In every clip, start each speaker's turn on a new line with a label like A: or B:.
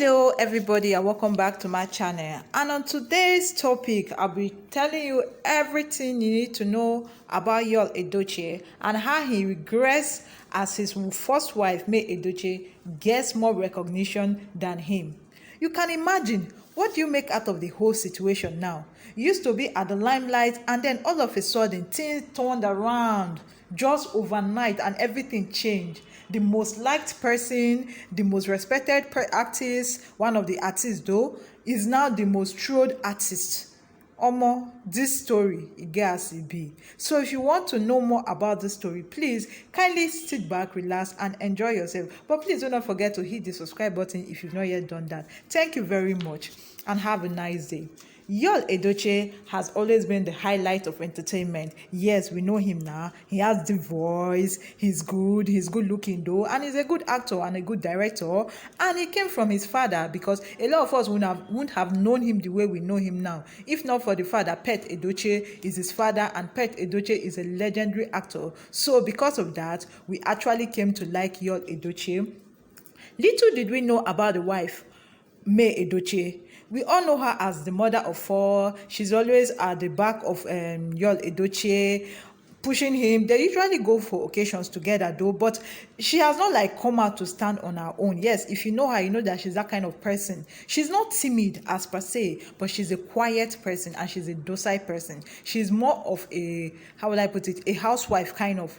A: Hello everybody and welcome back to my channel, and on today's topic I'll be telling you everything you need to know about Yul Edochie and how he regrets as his first wife May Edochie gets more recognition than him. You can imagine, what do you make out of the whole situation now? You used to be at the limelight and then all of a sudden things turned around just overnight and everything changed. The most liked person, the most respected artist, one of the artists though, is now the most trolled artist. Omo, this story, it gets it be. So if you want to know more about this story, please kindly sit back, relax, and enjoy yourself. But please do not forget to hit the subscribe button if you've not yet done that. Thank you very much and have a nice day. Yul Edochie has always been the highlight of entertainment. Yes, we know him now. He has the voice, he's good looking though, and he's a good actor and a good director. And he came from his father, because a lot of us wouldn't have known him the way we know him now, if not for the fact that Pet Edochie is his father, and Pet Edochie is a legendary actor. So because of that, we actually came to like Yul Edochie. Little did we know about the wife, May Edochie. We all know her as the mother of four. She's always at the back of Yul Edochie, pushing him. They usually go for occasions together though, but she has not come out to stand on her own. Yes, if you know her, you know that she's that kind of person. She's not timid as per se, but she's a quiet person and she's a docile person. She's more of a, how would I put it, a housewife kind of.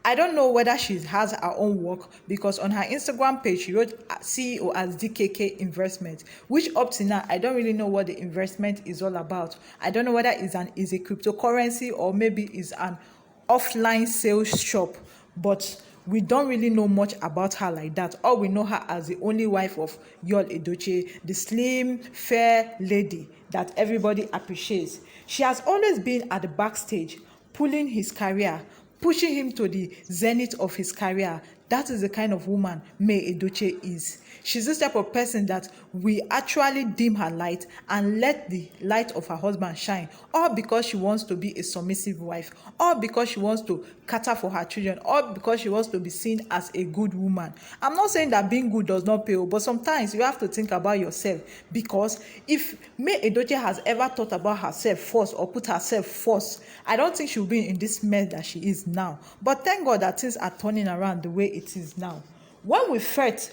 A: I don't know whether she has her own work, because on her Instagram page she wrote CEO as DKK Investment, which up to now I don't really know what the investment is all about. I don't know whether it's a cryptocurrency or maybe it's an offline sales shop, but we don't really know much about her like that. All we know her as the only wife of Yul Edochie, the slim, fair lady that everybody appreciates. She has always been at the backstage, pulling his career, pushing him to the zenith of his career. That is the kind of woman May Edochie is. She's this type of person that we actually dim her light and let the light of her husband shine, all because she wants to be a submissive wife, all because she wants to cater for her children, all because she wants to be seen as a good woman. I'm not saying that being good does not pay, but sometimes you have to think about yourself, because if May Edochie has ever thought about herself first or put herself first, I don't think she'll be in this mess that she is now. But thank God that things are turning around the way it is now. When he felt,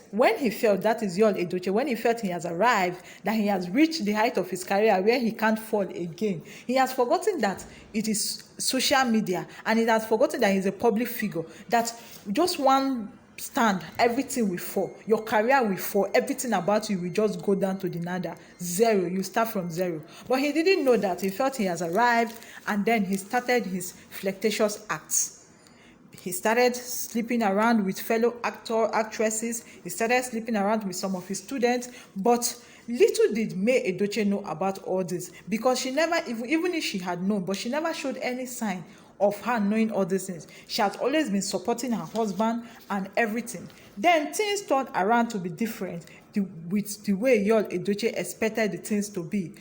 A: that is Yul Edochie, when he felt he has arrived, that he has reached the height of his career where he can't fall again, he has forgotten that it is social media, and he has forgotten that he's a public figure, that just one stand, everything will fall. Your career will fall. Everything about you will just go down to the nada. Zero. You start from zero. But he didn't know that. He felt he has arrived, and then he started his flirtatious acts. He started sleeping around with fellow actresses. He started sleeping around with some of his students. But little did May Edochie know about all this, because she never, even if she had known, but she never showed any sign of her knowing all these things. She has always been supporting her husband and everything. Then things turned around to be different with the way Yul Edochie expected the things to be.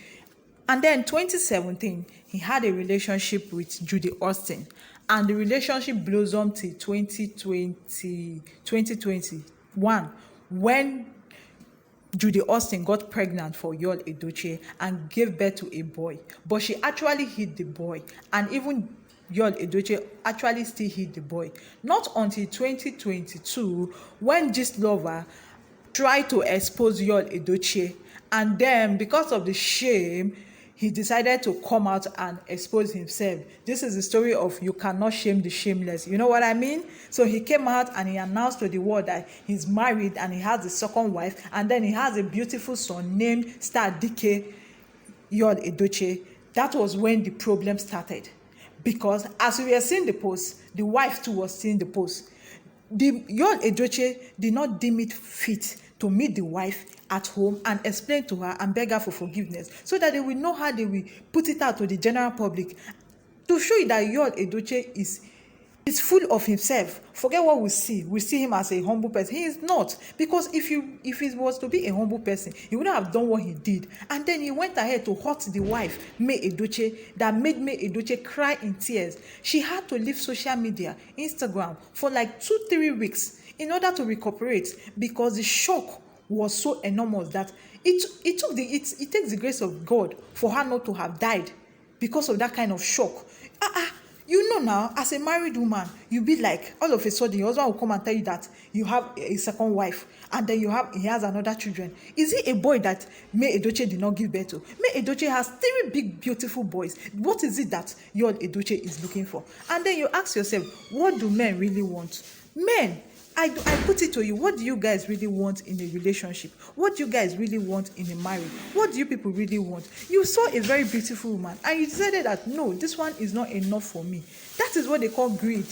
A: And then 2017, he had a relationship with Judy Austin, and the relationship blossomed till 2021, when Judy Austin got pregnant for Yul Edochie and gave birth to a boy. But she actually hid the boy, and even Yul Edochie actually still hid the boy. Not until 2022, when Gist Lover tried to expose Yul Edochie, and then because of the shame, he decided to come out and expose himself. This is the story of you cannot shame the shameless. You know what I mean? So he came out and he announced to the world that he's married and he has a second wife, and then he has a beautiful son named Star DK Yul Edochie. That was when the problem started, because as we were seeing the post, the wife too was seeing the post. The Yul Edochie did not deem it fit to meet the wife at home and explain to her and beg her for forgiveness, so that they will know how they will put it out to the general public, to show you that Yul Edochie is full of himself. Forget what we see. We see him as a humble person. He is not, because if he was to be a humble person, he wouldn't have done what he did. And then he went ahead to hurt the wife, May Edochie, that made May Edochie cry in tears. She had to leave social media, Instagram, for like 2-3 weeks in order to recuperate, because the shock was so enormous that it takes the grace of God for her not to have died because of that kind of shock. You know now, as a married woman, you be like, all of a sudden, your husband will come and tell you that you have a second wife, and then he has another children. Is he a boy that May Edochie did not give birth to? May Edochie has 3 big, beautiful boys. What is it that Yul Edochie is looking for? And then you ask yourself, what do men really want? Men, I put it to you, what do you guys really want in a relationship? What do you guys really want in a marriage? What do you people really want? You saw a very beautiful woman and you decided that, no, this one is not enough for me. That is what they call greed.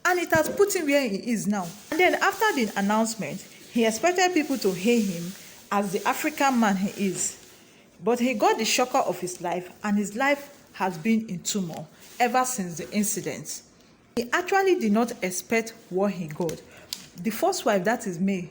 A: And it has put him where he is now. And then after the announcement, he expected people to hail him as the African man he is. But he got the shocker of his life, and his life has been in turmoil ever since the incident. He actually did not expect what he got. The first wife, that is May,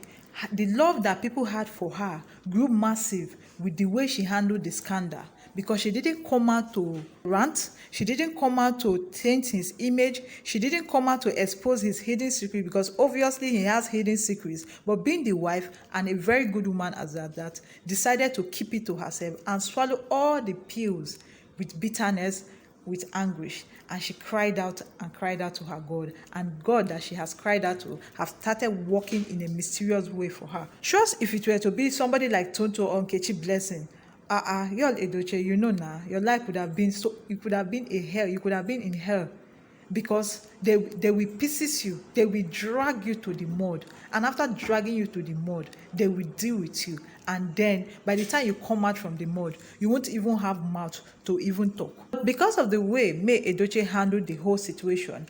A: the love that people had for her grew massive with the way she handled the scandal, because she didn't come out to rant, she didn't come out to taint his image, she didn't come out to expose his hidden secret, because obviously he has hidden secrets. But being the wife and a very good woman as that, decided to keep it to herself and swallow all the pills with bitterness, with anguish, and she cried out and cried out to her God, and God that she has cried out to have started working in a mysterious way for her. Just if it were to be somebody like Tonto or Nkechi Blessing, Yul Edochie, you know now, your life would have been so, it could have been a hell, you could have been in hell, because they will pieces you, they will drag you to the mud, and after dragging you to the mud, they will deal with you, and then by the time you come out from the mud, you won't even have mouth to even talk. Because of the way May Edochie handled the whole situation,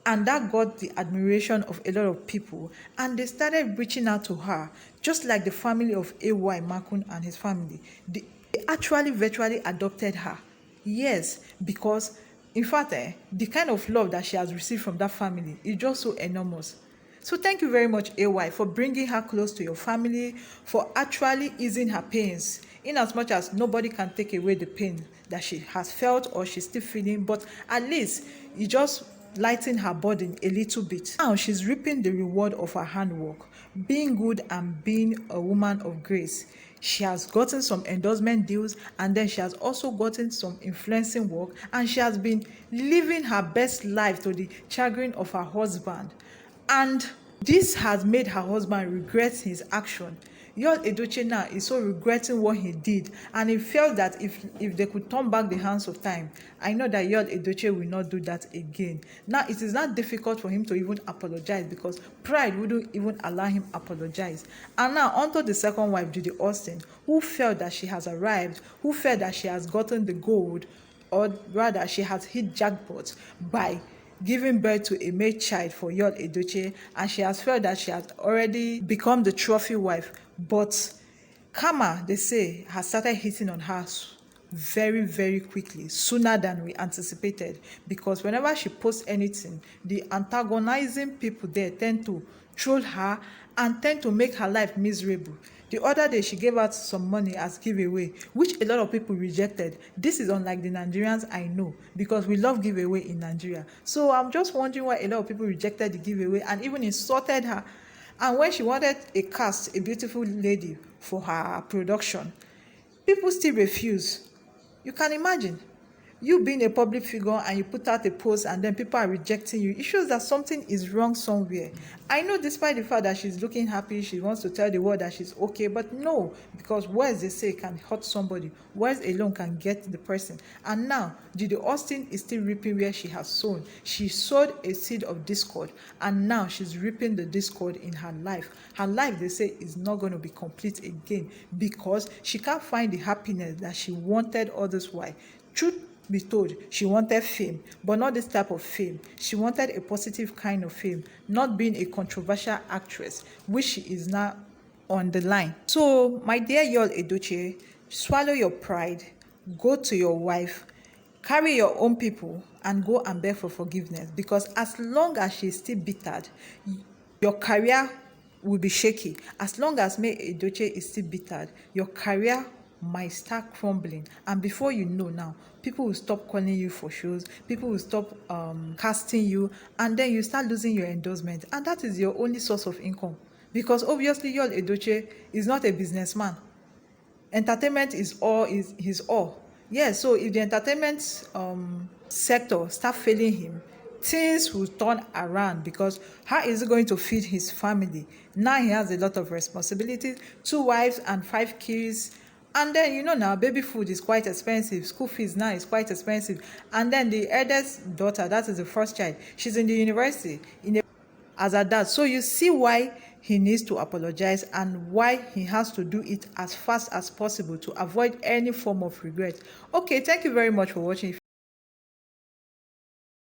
A: and that got the admiration of a lot of people, and they started reaching out to her, just like the family of A.Y. Makun and his family. They actually virtually adopted her. Yes, because in fact, the kind of love that she has received from that family is just so enormous. So thank you very much, AY, for bringing her close to your family, for actually easing her pains, in as much as nobody can take away the pain that she has felt or she's still feeling, but at least you just lighten her burden a little bit. Now she's reaping the reward of her handwork, being good and being a woman of grace. She has gotten some endorsement deals, and then she has also gotten some influencing work, and she has been living her best life to the chagrin of her husband. And this has made her husband regret his action. Yul Edochie now is so regretting what he did, and he felt that if they could turn back the hands of time, I know that Yul Edochie will not do that again. Now it is not difficult for him to even apologize, because pride wouldn't even allow him apologize. And now onto the second wife, Judy Austin, who felt that she has arrived, who felt that she has gotten the gold, or rather she has hit jackpot by giving birth to a male child for Yul Edochie, and she has felt that she has already become the trophy wife. But karma, they say, has started hitting on her very, very quickly, sooner than we anticipated, because whenever she posts anything, the antagonizing people there tend to troll her and tend to make her life miserable. The other day, she gave out some money as giveaway, which a lot of people rejected. This is unlike the Nigerians I know, because we love giveaway in Nigeria. So I'm just wondering why a lot of people rejected the giveaway and even insulted her. And when she wanted a cast, a beautiful lady for her production, people still refuse. You can imagine. You being a public figure and you put out a post and then people are rejecting you, it shows that something is wrong somewhere. I know, despite the fact that she's looking happy, she wants to tell the world that she's okay, but no, because words, they say, can hurt somebody. Words alone can get the person. And now, Judy Austin is still reaping where she has sown. She sowed a seed of discord, and now she's reaping the discord in her life. Her life, they say, is not going to be complete again, because she can't find the happiness that she wanted all this while. Truth be told, she wanted fame, but not this type of fame. She wanted a positive kind of fame, not being a controversial actress, which she is now on the line. So, my dear Yul Edochie, swallow your pride, go to your wife, carry your own people, and go and beg for forgiveness, because as long as she's still bittered, your career will be shaky. As long as May Edochie is still bittered, your career might start crumbling, and before you know now, people will stop calling you for shows, people will stop casting you, and then you start losing your endorsement, and that is your only source of income. because obviously Yul Edochie is not a businessman. Entertainment is all is his all. Yes, so if the entertainment sector start failing him, things will turn around, because how is he going to feed his family? Now he has a lot of responsibilities, 2 wives and 5 kids. And then now baby food is quite expensive, school fees now is quite expensive. And then the eldest daughter, that is the first child, she's in the university as at that. So you see why he needs to apologize and why he has to do it as fast as possible to avoid any form of regret. Okay, thank you very much for watching.